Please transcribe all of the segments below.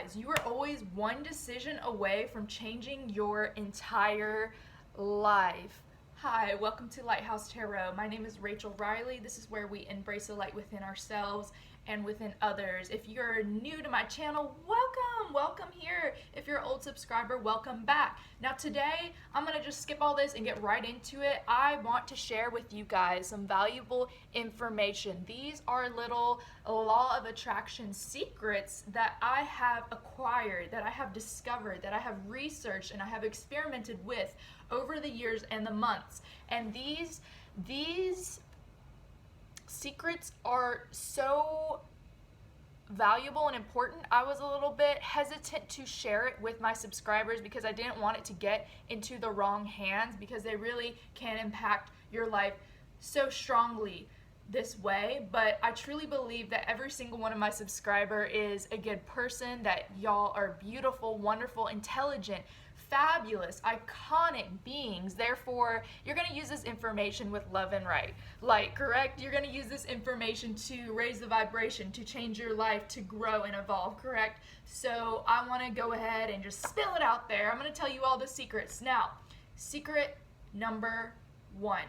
Guys, you are always one decision away from changing your entire life. Hi, welcome to Lighthouse Tarot. My name is Rachel Riley. This is where we embrace the light within ourselves and within others. If you're new to my channel, welcome here. If you're an old subscriber, welcome back. Now today, I'm gonna just skip all this and get right into it. I want to share with you guys some valuable information. These are little law of attraction secrets that I have acquired, that I have discovered, that I have researched, and I have experimented with over the years and the months. And these secrets are so valuable and important. I was a little bit hesitant to share it with my subscribers because I didn't want it to get into the wrong hands, because they really can impact your life so strongly this way. But I truly believe that every single one of my subscriber is a good person, that y'all are beautiful, wonderful, intelligent, fabulous, iconic beings. Therefore, you're going to use this information with love and light, correct? You're going to use this information to raise the vibration, to change your life, to grow and evolve, correct? So I want to go ahead and just spill it out there. I'm going to tell you all the secrets. Now, secret number 1.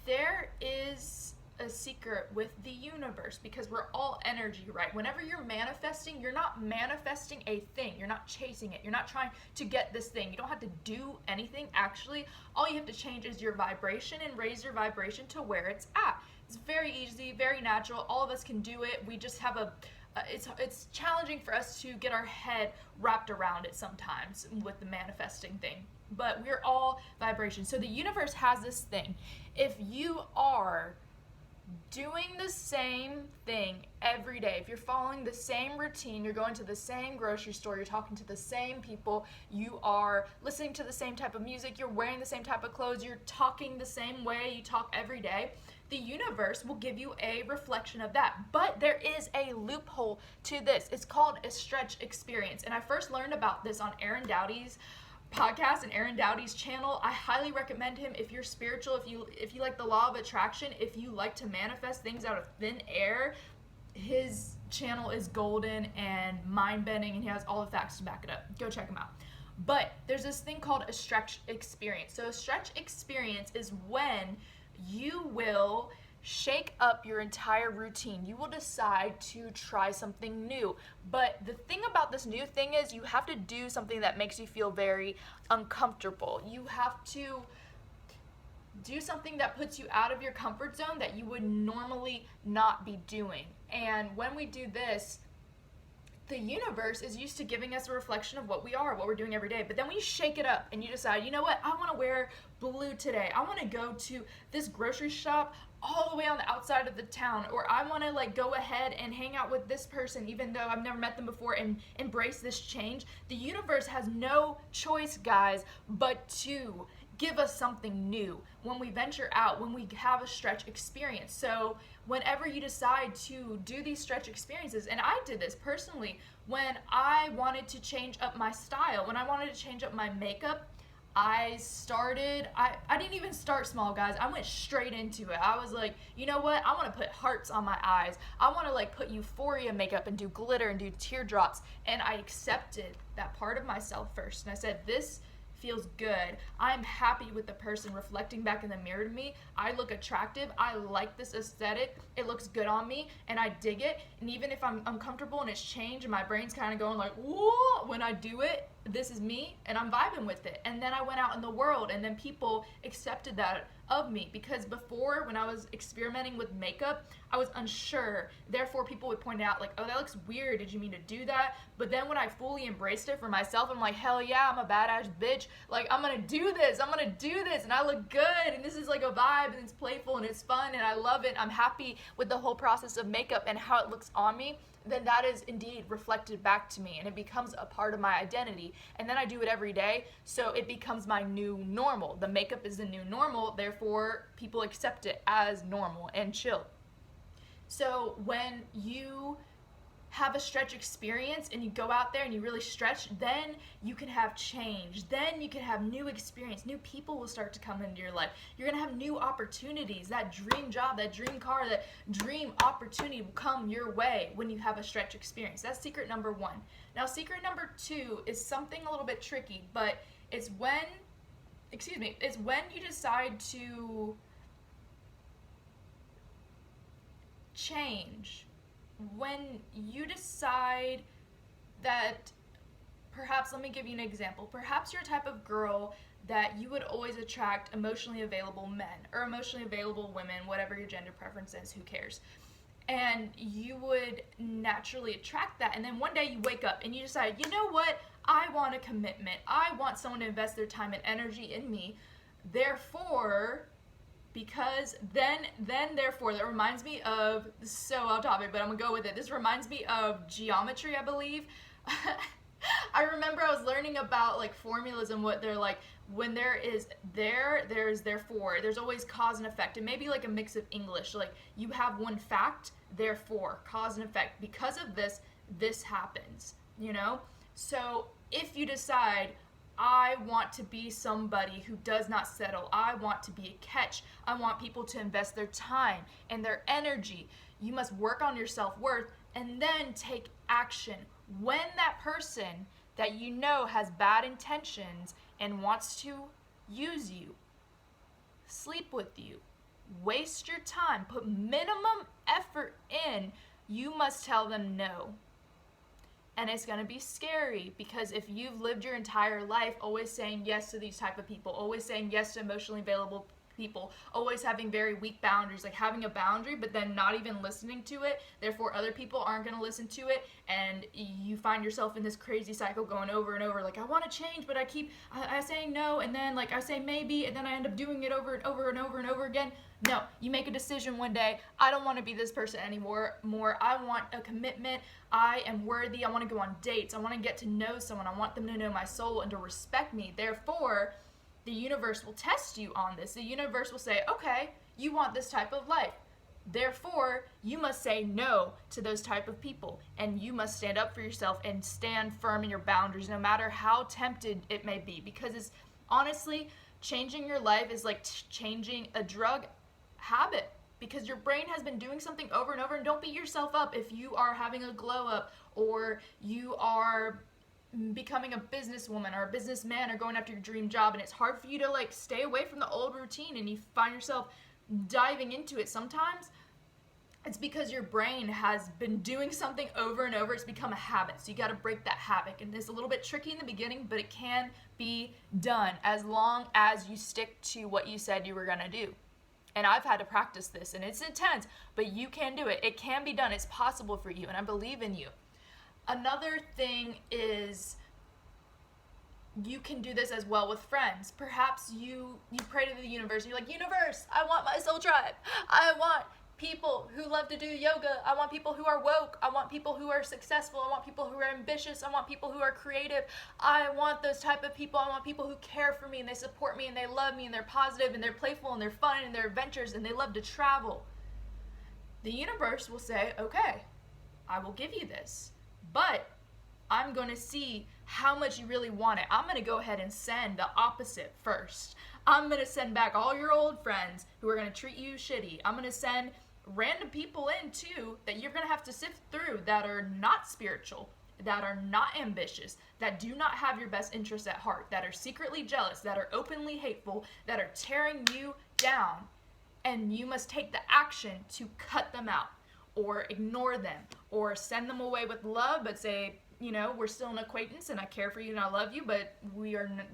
There is a secret with the universe, because we're all energy, right? Whenever you're manifesting, you're not manifesting a thing. You're not chasing it. You're not trying to get this thing. You don't have to do anything. Actually, all you have to change is your vibration and raise your vibration to where it's at. It's very easy, very natural. All of us can do it. We just have it's challenging for us to get our head wrapped around it sometimes with the manifesting thing. But we're all vibration. So the universe has this thing. If you are doing the same thing every day, if you're following the same routine, you're going to the same grocery store, you're talking to the same people, you are listening to the same type of music, you're wearing the same type of clothes, you're talking the same way you talk every day, the universe will give you a reflection of that. But there is a loophole to this. It's called a stretch experience. And I first learned about this on Aaron Dowdy's podcast and Aaron Dowdy's channel. I highly recommend him if you're spiritual, if you like the law of attraction, if you like to manifest things out of thin air. His channel is golden and mind-bending, and he has all the facts to back it up. Go check him out. But there's this thing called a stretch experience. So a stretch experience is when you will shake up your entire routine. You will decide to try something new. But the thing about this new thing is you have to do something that makes you feel very uncomfortable. You have to do something that puts you out of your comfort zone that you would normally not be doing. And when we do this, the universe is used to giving us a reflection of what we are, what we're doing every day. But then when you shake it up and you decide, you know what, I want to wear blue today. I want to go to this grocery shop all the way on the outside of the town, or I want to go ahead and hang out with this person even though I've never met them before, and embrace this change. The universe has no choice, guys, but to give us something new when we venture out, when we have a stretch experience. So whenever you decide to do these stretch experiences, and I did this personally when I wanted to change up my style, when I wanted to change up my makeup, I didn't even start small, guys. I went straight into it. I was like, you know what? I want to put hearts on my eyes. I want to put euphoria makeup and do glitter and do teardrops. And I accepted that part of myself first. And I said, this feels good. I'm happy with the person reflecting back in the mirror to me. I look attractive. I like this aesthetic. It looks good on me and I dig it. And even if I'm uncomfortable and it's changed and my brain's kind of going whoa, when I do it, this is me and I'm vibing with it. And then I went out in the world, and then people accepted that of me, because before, when I was experimenting with makeup, I was unsure. Therefore, people would point out oh, that looks weird. Did you mean to do that? But then when I fully embraced it for myself, I'm like, hell yeah, I'm a badass bitch. I'm gonna do this. I'm gonna do this, and I look good, and this is a vibe, and it's playful, and it's fun, and I love it. I'm happy with the whole process of makeup and how it looks on me. Then that is indeed reflected back to me, and it becomes a part of my identity. And then I do it every day, so it becomes my new normal. The makeup is the new normal, therefore people accept it as normal and chill. So when you have a stretch experience and you go out there and you really stretch, then you can have change. Then you can have new experience. New people will start to come into your life. You're going to have new opportunities. That dream job, that dream car, that dream opportunity will come your way when you have a stretch experience. That's secret number 1. Now, secret number 2 is something a little bit tricky, but it's when you decide to change. When you decide that, perhaps, let me give you an example. Perhaps you're a type of girl that you would always attract emotionally available men or emotionally available women, whatever your gender preference is, who cares? And you would naturally attract that. And then one day you wake up and you decide, you know what? I want a commitment. I want someone to invest their time and energy in me. Therefore, therefore, that reminds me of, this is so off topic, but I'm gonna go with it. This reminds me of geometry, I believe. I remember I was learning about like formulas and what they're like. When there's therefore. There's always cause and effect. It may be like a mix of English. Like you have one fact, therefore, cause and effect. Because of this, this happens, you know? So if you decide, I want to be somebody who does not settle. I want to be a catch. I want people to invest their time and their energy. You must work on your self-worth and then take action. When that person that you know has bad intentions and wants to use you, sleep with you, waste your time, put minimum effort in, you must tell them no. And it's going to be scary, because if you've lived your entire life always saying yes to these type of people, always saying yes to emotionally available people, always having very weak boundaries, like having a boundary but then not even listening to it, therefore other people aren't going to listen to it, and you find yourself in this crazy cycle going over and over, like I want to change but I saying no, and then like I say maybe, and then I end up doing it over and over and over and over again. No, you make a decision one day, I don't want to be this person anymore. I want a commitment. I am worthy. I want to go on dates. I want to get to know someone. I want them to know my soul and to respect me. Therefore, the universe will test you on this. The universe will say, okay, you want this type of life. Therefore, you must say no to those type of people, and you must stand up for yourself and stand firm in your boundaries, no matter how tempted it may be. Because it's honestly, changing your life is like changing a drug habit, because your brain has been doing something over and over. And don't beat yourself up if you are having a glow up, or you are becoming a businesswoman or a businessman, or going after your dream job, and it's hard for you to like stay away from the old routine, and you find yourself diving into it. Sometimes it's because your brain has been doing something over and over. It's become a habit, so you got to break that habit. And it's a little bit tricky in the beginning, but it can be done as long as you stick to what you said you were going to do. And I've had to practice this, and it's intense, but you can do it. It can be done. It's possible for you, and I believe in you. Another thing is, you can do this as well with friends. Perhaps you pray to the universe, and you're like, universe, I want my soul tribe. I want people who love to do yoga. I want people who are woke. I want people who are successful. I want people who are ambitious. I want people who are creative. I want those type of people. I want people who care for me, and they support me, and they love me, and they're positive, and they're playful, and they're fun, and they're adventurous, and they love to travel. The universe will say, okay, I will give you this, but I'm going to see how much you really want it. I'm going to go ahead and send the opposite first. I'm going to send back all your old friends who are going to treat you shitty. I'm going to send random people in too that you're going to have to sift through, that are not spiritual, that are not ambitious, that do not have your best interests at heart, that are secretly jealous, that are openly hateful, that are tearing you down. And you must take the action to cut them out, or ignore them, or send them away with love, but say, you know, we're still an acquaintance and I care for you and I love you, but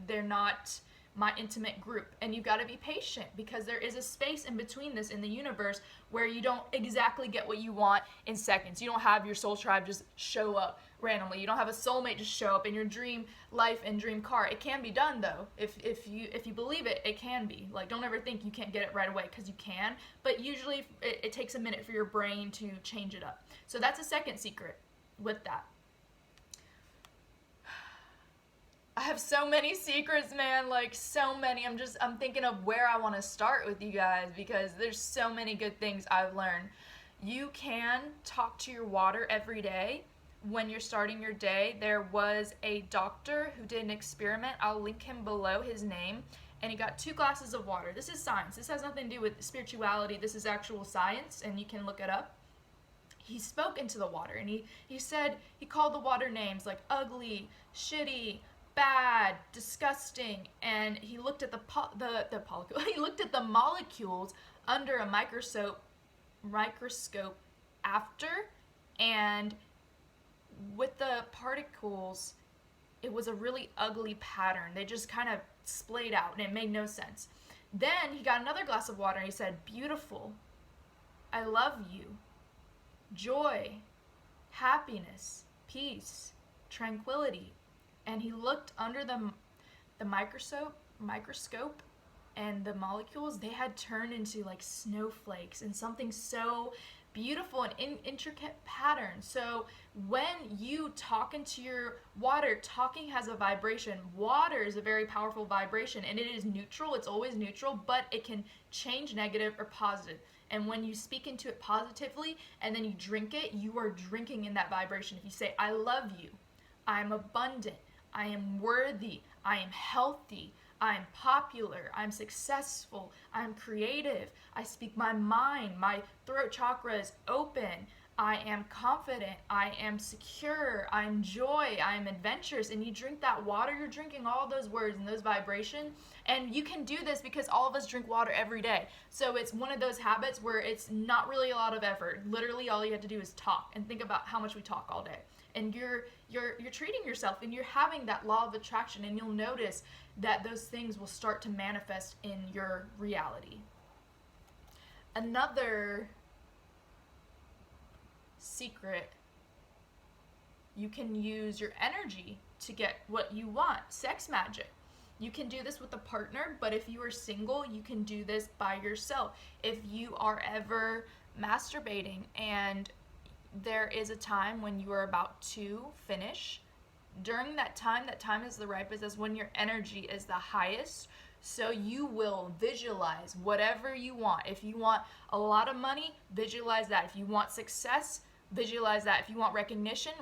they're not my intimate group. And you've got to be patient, because there is a space in between this in the universe where you don't exactly get what you want in seconds. You don't have your soul tribe just show up randomly. You don't have a soulmate just show up in your dream life and dream car. It can be done though. If you believe it, it can be. Like, don't ever think you can't get it right away, because you can, but usually it takes a minute for your brain to change it up. So that's a second secret with that. I have so many secrets, man, like so many. I'm thinking of where I want to start with you guys, because there's so many good things I've learned. You can talk to your water every day. When you're starting your day, there was a doctor who did an experiment. I'll link him below, his name. And he got 2 glasses of water. This is science. This has nothing to do with spirituality. This is actual science, and you can look it up. He spoke into the water, and he said, he called the water names like ugly, shitty, bad, disgusting, and he looked at he looked at the molecules under a microscope after, and with the particles, it was a really ugly pattern. They just kind of splayed out, and it made no sense. Then he got another glass of water, and he said, beautiful, I love you, joy, happiness, peace, tranquility. And he looked under the microscope, and the molecules, they had turned into like snowflakes and something so beautiful and intricate pattern. So when you talk into your water, talking has a vibration. Water is a very powerful vibration, and it is neutral. It's always neutral, but it can change negative or positive. And when you speak into it positively and then you drink it, you are drinking in that vibration. If you say, I love you, I'm abundant, I am worthy, I am healthy, I'm popular, I'm successful, I'm creative, I speak my mind, my throat chakra is open, I am confident, I am secure, I'm joy, I'm adventurous. And you drink that water, you're drinking all those words and those vibrations. And you can do this because all of us drink water every day. So it's one of those habits where it's not really a lot of effort. Literally all you have to do is talk, and think about how much we talk all day. And you're treating yourself, and you're having that law of attraction, and you'll notice that those things will start to manifest in your reality. Another secret, you can use your energy to get what you want. Sex magic. You can do this with a partner, but if you are single, you can do this by yourself. If you are ever masturbating and there is a time when you are about to finish, during that time is the ripest, is when your energy is the highest. So you will visualize whatever you want. If you want a lot of money, visualize that. If you want success, visualize that. If you want recognition,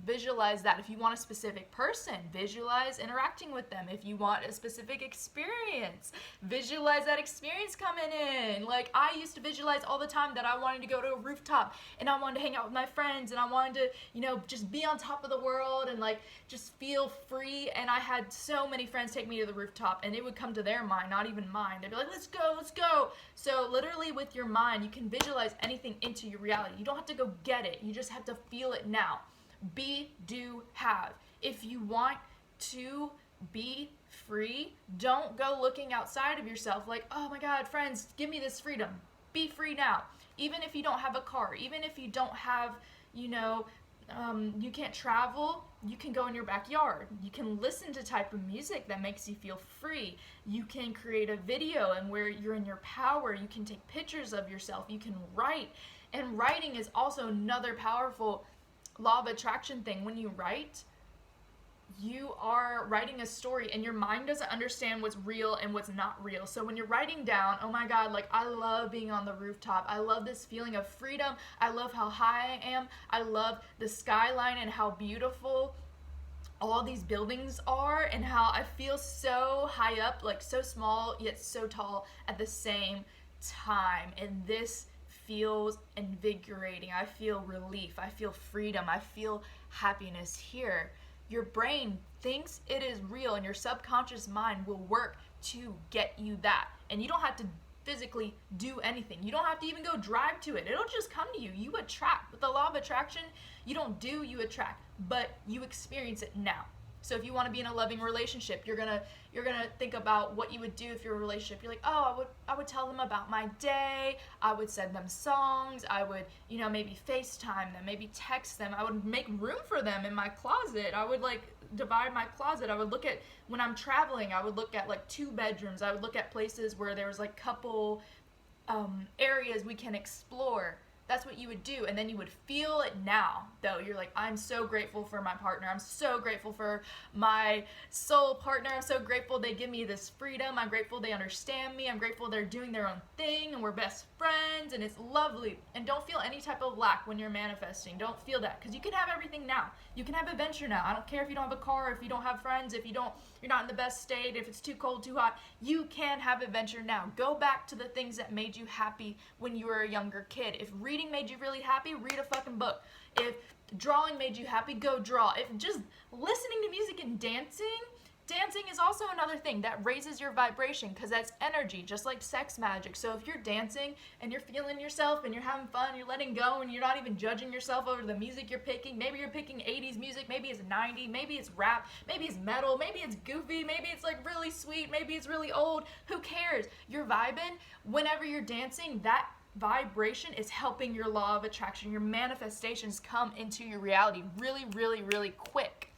visualize that. If you want a specific person, visualize interacting with them. If you want a specific experience, visualize that experience coming in. Like, I used to visualize all the time that I wanted to go to a rooftop, and I wanted to hang out with my friends, and I wanted to, just be on top of the world and like just feel free. And I had so many friends take me to the rooftop, and it would come to their mind, not even mine. They'd be like, let's go. So literally with your mind, you can visualize anything into your reality. You don't have to go get it. You just have to feel it now. Be, do, have. If you want to be free, don't go looking outside of yourself like, oh my God, friends, give me this freedom. Be free now. Even if you don't have a car, even if you don't have, you can't travel, you can go in your backyard. You can listen to type of music that makes you feel free. You can create a video and where you're in your power. You can take pictures of yourself. You can write. And writing is also another powerful law of attraction thing. When you write, you are writing a story, and your mind doesn't understand what's real and what's not real. So when you're writing down, oh my God, like, I love being on the rooftop. I love this feeling of freedom. I love how high I am. I love the skyline and how beautiful all these buildings are, and how I feel so high up, like so small yet so tall at the same time. And this feels invigorating. I feel relief. I feel freedom. I feel happiness here. Your brain thinks it is real, and your subconscious mind will work to get you that. And you don't have to physically do anything. You don't have to even go drive to it. It'll just come to you. You attract. With the law of attraction, you don't do, you attract, but you experience it now. So if you want to be in a loving relationship, you're gonna think about what you would do if you're in a relationship. You're like, oh, I would tell them about my day. I would send them songs. I would, maybe FaceTime them, maybe text them. I would make room for them in my closet. I would like divide my closet. I would look at, when I'm traveling, I would look at like 2 bedrooms. I would look at places where there was like couple areas we can explore. that's what you would do. And then you would feel it now, though. You're like, I'm so grateful for my partner. I'm so grateful for my soul partner. I'm so grateful they give me this freedom. I'm grateful they understand me. I'm grateful they're doing their own thing and we're best friends and it's lovely. And don't feel any type of lack when you're manifesting. Don't feel that, because you can have everything now. You can have adventure now. I don't care if you don't have a car, if you don't have friends, if you're not in the best state, if it's too cold, too hot. You can have adventure now. Go back to the things that made you happy when you were a younger kid. If reading made you really happy, read a fucking book. If drawing made you happy, go draw. If just listening to music and dancing is also another thing that raises your vibration, because that's energy, just like sex magic. So if you're dancing and you're feeling yourself and you're having fun, you're letting go, and you're not even judging yourself over the music you're picking. Maybe you're picking 80s music, maybe it's 90, maybe it's rap, maybe it's metal, maybe it's goofy, maybe it's like really sweet, maybe it's really old. Who cares? You're vibing. Whenever you're dancing, that vibration is helping your law of attraction, your manifestations come into your reality really, really, really quick.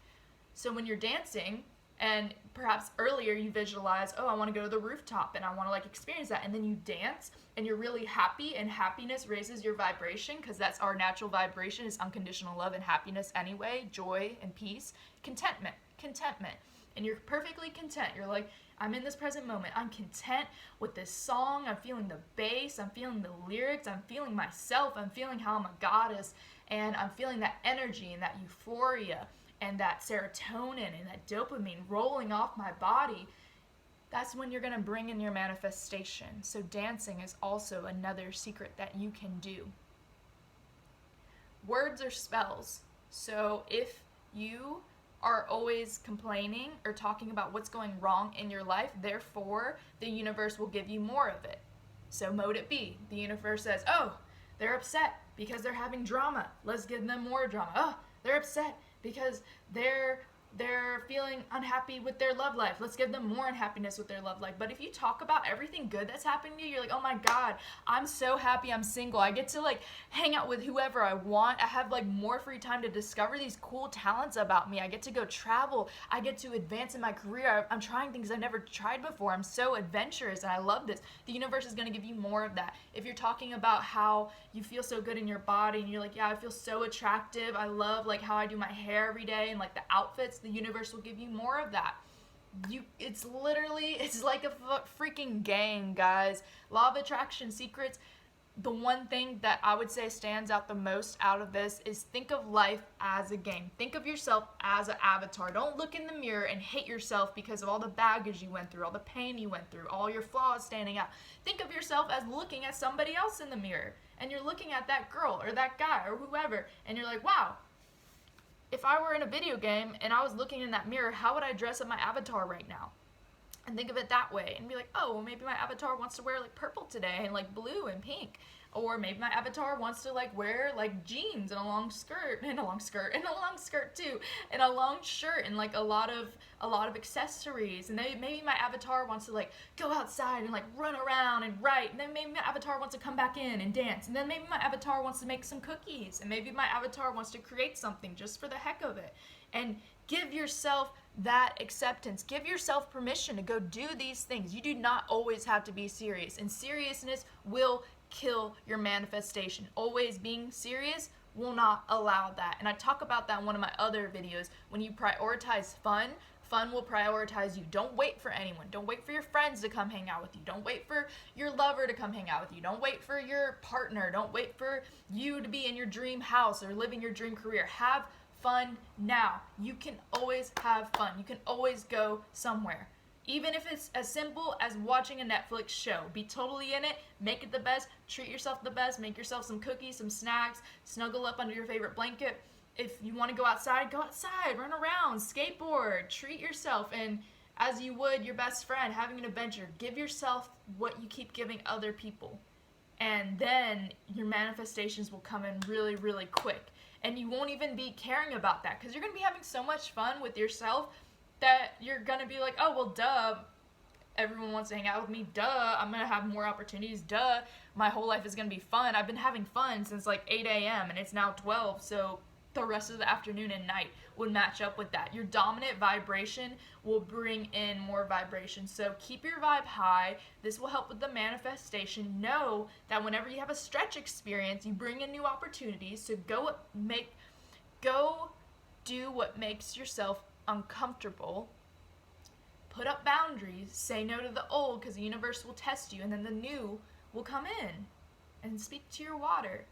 So when you're dancing, and perhaps earlier you visualize, oh, I want to go to the rooftop and I want to like experience that. And then you dance and you're really happy, and happiness raises your vibration, because that's our natural vibration, is unconditional love and happiness anyway, joy and peace, contentment. And you're perfectly content. You're like, I'm in this present moment. I'm content with this song. I'm feeling the bass. I'm feeling the lyrics. I'm feeling myself. I'm feeling how I'm a goddess. And I'm feeling that energy and that euphoria and that serotonin and that dopamine rolling off my body. That's when you're going to bring in your manifestation. So dancing is also another secret that you can do. Words are spells. So if you are always complaining or talking about what's going wrong in your life, therefore the universe will give you more of it. So mote it be. The universe says, oh, they're upset because they're having drama. Let's give them more drama. Oh, they're upset because they're feeling unhappy with their love life. Let's give them more unhappiness with their love life. But if you talk about everything good that's happening to you, you're like, oh my God, I'm so happy I'm single. I get to like hang out with whoever I want. I have like more free time to discover these cool talents about me. I get to go travel. I get to advance in my career. I'm trying things I've never tried before. I'm so adventurous and I love this. The universe is going to give you more of that. If you're talking about how you feel so good in your body and you're like, yeah, I feel so attractive. I love like how I do my hair every day and like the outfits, the universe will give you more of that. It's like a freaking game, guys. Law of attraction secrets. The one thing that I would say stands out the most out of this is think of life as a game. Think of yourself as an avatar. Don't look in the mirror and hate yourself because of all the baggage you went through, all the pain you went through, all your flaws standing out. Think of yourself as looking at somebody else in the mirror, and you're looking at that girl or that guy or whoever, and you're like, wow, if I were in a video game and I was looking in that mirror, how would I dress up my avatar right now? And think of it that way and be like, oh, well, maybe my avatar wants to wear like purple today and like blue and pink. Or maybe my avatar wants to like wear like jeans and a long skirt too, and a long shirt and like a lot of accessories. And then maybe my avatar wants to like go outside and like run around and write. And then maybe my avatar wants to come back in and dance. And then maybe my avatar wants to make some cookies. And maybe my avatar wants to create something just for the heck of it. And give yourself that acceptance. Give yourself permission to go do these things. You do not always have to be serious. And seriousness will kill your manifestation. Always being serious will not allow that. And I talk about that in one of my other videos. When you prioritize fun, fun will prioritize you. Don't wait for anyone. Don't wait for your friends to come hang out with you. Don't wait for your lover to come hang out with you. Don't wait for your partner. Don't wait for you to be in your dream house or living your dream career. Have fun now. You can always have fun. You can always go somewhere. Even if it's as simple as watching a Netflix show. Be totally in it, make it the best, treat yourself the best, make yourself some cookies, some snacks, snuggle up under your favorite blanket. If you want to go outside, run around, skateboard, treat yourself, and as you would your best friend, having an adventure, give yourself what you keep giving other people. And then your manifestations will come in really, really quick. And you won't even be caring about that because you're going to be having so much fun with yourself that you're going to be like, oh, well, duh, everyone wants to hang out with me, duh, I'm going to have more opportunities, duh, my whole life is going to be fun. I've been having fun since like 8 a.m. and it's now 12, so the rest of the afternoon and night would match up with that. Your dominant vibration will bring in more vibration. So keep your vibe high. This will help with the manifestation. Know that whenever you have a stretch experience, you bring in new opportunities. So go do what makes yourself uncomfortable. Put up boundaries. Say no to the old, because the universe will test you, and then the new will come in. And speak to your water.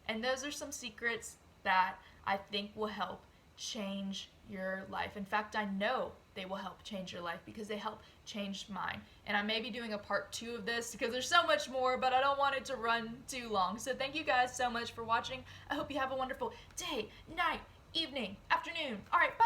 And those are some secrets that I think will help change your life. In fact, I know they will help change your life because they help change mine. And I may be doing a part 2 of this because there's so much more, but I don't want it to run too long. So thank you guys so much for watching. I hope you have a wonderful day, night, evening, afternoon. All right, bye.